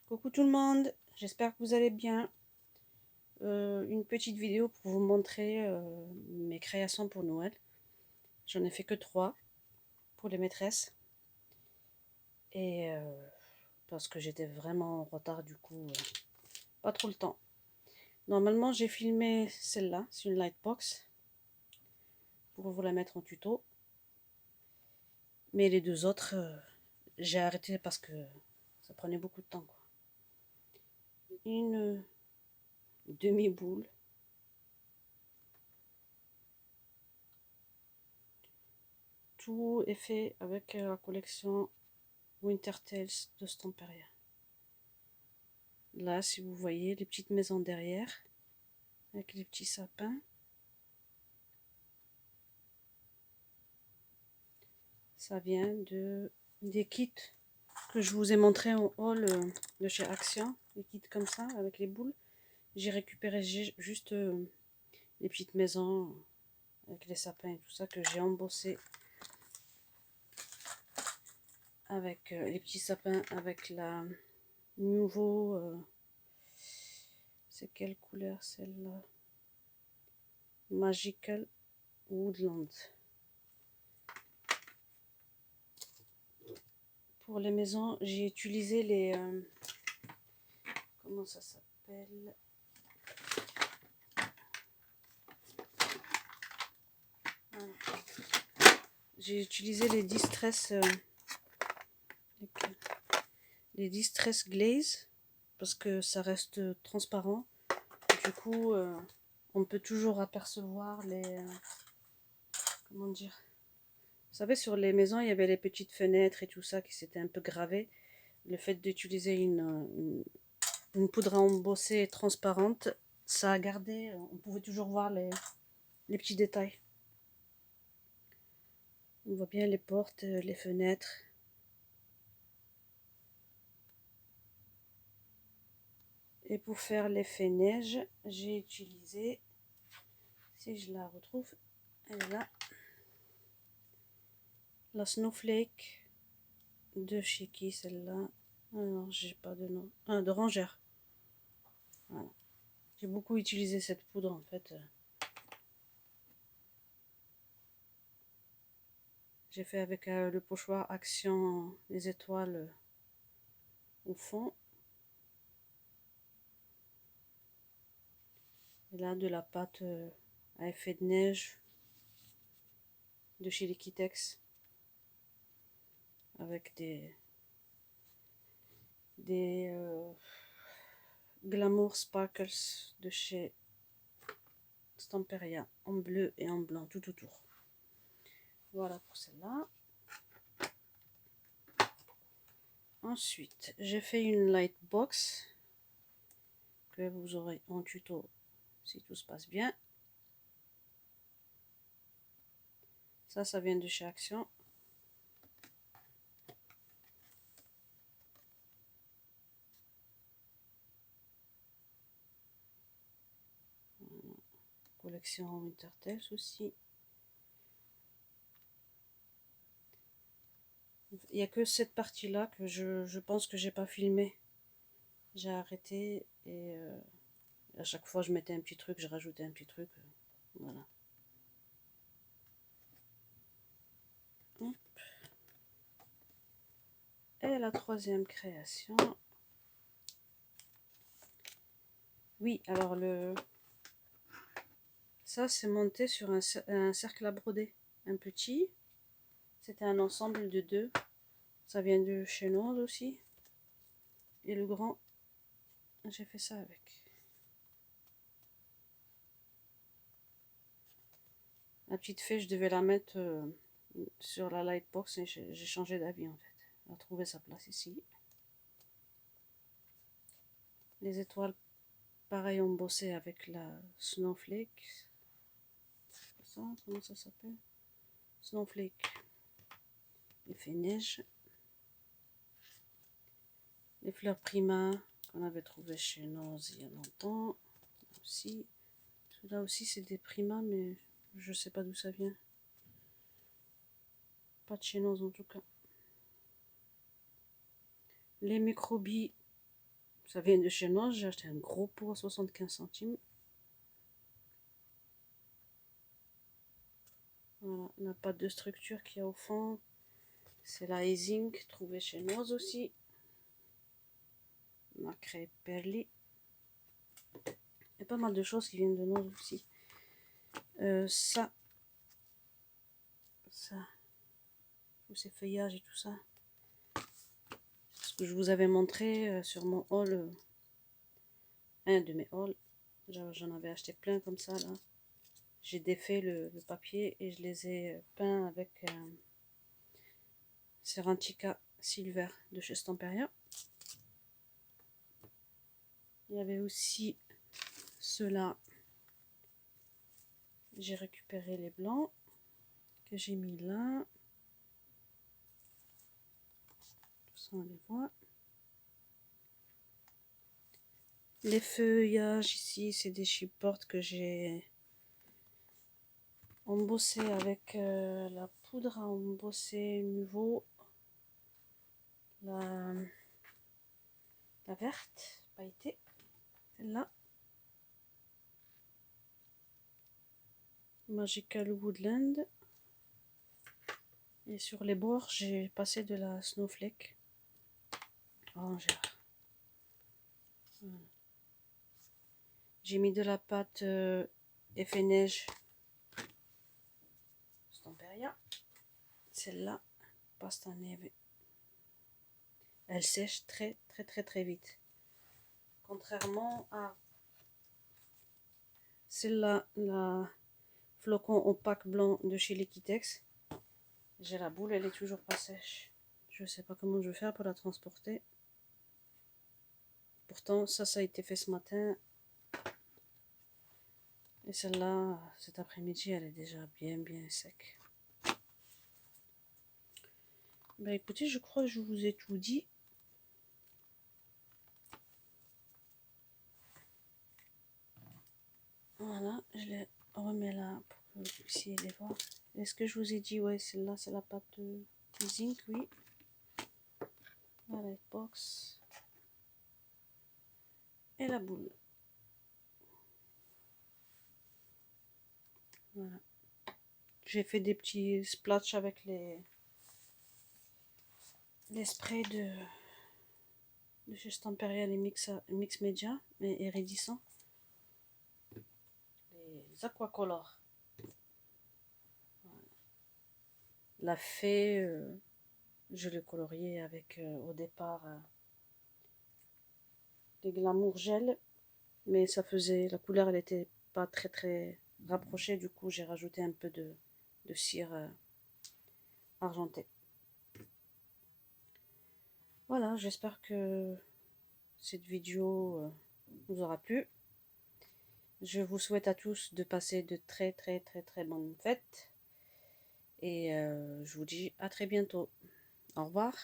Coucou tout le monde, j'espère que vous allez bien. Une petite vidéo pour vous montrer mes créations pour Noël. J'en ai fait que 3 pour les maîtresses. Et parce que j'étais vraiment en retard, du coup, pas trop le temps. Normalement, j'ai filmé celle-là, c'est une lightbox, pour vous la mettre en tuto. Mais les deux autres, j'ai arrêté parce que ça prenait beaucoup de temps, quoi. Une demi-boule. Tout est fait avec la collection Winter Tales de Stamperia. Là, si vous voyez les petites maisons derrière, avec les petits sapins. Ça vient des kits que je vous ai montré en haul de chez Action. Les kits comme ça, avec les boules. J'ai récupéré juste les petites maisons avec les sapins et tout ça que j'ai embossé avec les petits sapins avec la nouveau c'est quelle couleur celle-là? Magical Woodland. Pour les maisons, j'ai utilisé les comment ça s'appelle? J'ai utilisé les Distress Glaze parce que ça reste transparent. Du coup, on peut toujours apercevoir les comment dire. Vous savez, sur les maisons, il y avait les petites fenêtres et tout ça qui s'était un peu gravé. Le fait d'utiliser une poudre à embosser transparente, ça a gardé. On pouvait toujours voir les petits détails. On voit bien les portes, les fenêtres. Et pour faire l'effet neige, j'ai utilisé, si je la retrouve, elle est là, la Snowflake de chez qui celle-là? Ah non, j'ai pas de nom. Ah, de Rangère. Voilà. J'ai beaucoup utilisé cette poudre en fait. J'ai fait avec le pochoir Action les étoiles au fond. Et là, de la pâte à effet de neige de chez Liquitex. Avec des Glamour Sparkles de chez Stamperia en bleu et en blanc tout autour. Voilà pour celle-là. Ensuite, j'ai fait une lightbox que vous aurez en tuto si tout se passe bien. Ça vient de chez Action. Voilà. Collection Winter Tales aussi. Il n'y a que cette partie-là que je pense que j'ai pas filmé. J'ai arrêté et à chaque fois je mettais un petit truc, je rajoutais un petit truc. Voilà. Hop. Et la troisième création. Oui, alors ça c'est monté sur un cercle à broder. Un petit. C'était un ensemble de 2. Ça vient de chez Noz aussi. Et le grand, j'ai fait ça avec. La petite fée, je devais la mettre sur la lightbox et j'ai changé d'avis en fait. Elle a trouvé sa place ici. Les étoiles, pareil, embossées avec la Snowflake. Ça, comment ça s'appelle? Snowflake. Effet neige. Les fleurs Prima qu'on avait trouvé chez Noz il y a longtemps. Aussi. Là aussi c'est des Prima, mais je sais pas d'où ça vient. Pas de chez Noz en tout cas. Les microbilles Ça vient de chez Noz, j'ai acheté un gros pot à 75 centimes. Voilà, la pâte de structure qu'il y a au fond, c'est la Ising, trouvée chez Noz aussi. La crêpe perlée. Il y a pas mal de choses qui viennent de Noz aussi. Ça, tous ces feuillages et tout ça. Ce que je vous avais montré sur mon haul, un de mes hauls. J'en avais acheté plein comme ça là. J'ai défait le papier et je les ai peints avec Serentica Silver de chez Stamperia. Il y avait aussi ceux-là. J'ai récupéré les blancs que j'ai mis là. Tout ça on les voit. Les feuillages ici, c'est des chipboards que j'ai embossé avec la poudre à embosser nouveau. La verte pailletée, celle-là. Magical Woodland. Et sur les bords, j'ai passé de la Snowflake orangère. Voilà. J'ai mis de la pâte effet neige Stamperia. Celle-là, pasta neve. Elle sèche très vite. Contrairement à celle-là, la flocon opaque blanc de chez Liquitex. J'ai la boule, elle est toujours pas sèche. Je sais pas comment je vais faire pour la transporter. Pourtant, ça a été fait ce matin. Et celle-là, cet après-midi, elle est déjà bien sec. Ben écoutez, je crois que je vous ai tout dit. Voilà, je les remets là pour que vous puissiez les voir. Est-ce que je vous ai dit, ouais, celle-là, c'est la pâte de zinc, oui. La lightbox. Et la boule. Voilà. J'ai fait des petits splatchs avec les sprays de chez Stamperia, les mix média, mais iridescents. Les aquacolor. Voilà. La fée, je l'ai colorié avec au départ des glamour gel, mais ça faisait, la couleur elle était pas très rapprochée, du coup j'ai rajouté un peu de cire argentée. Voilà, j'espère que cette vidéo vous aura plu. Je vous souhaite à tous de passer de très bonnes fêtes et je vous dis à très bientôt. Au revoir.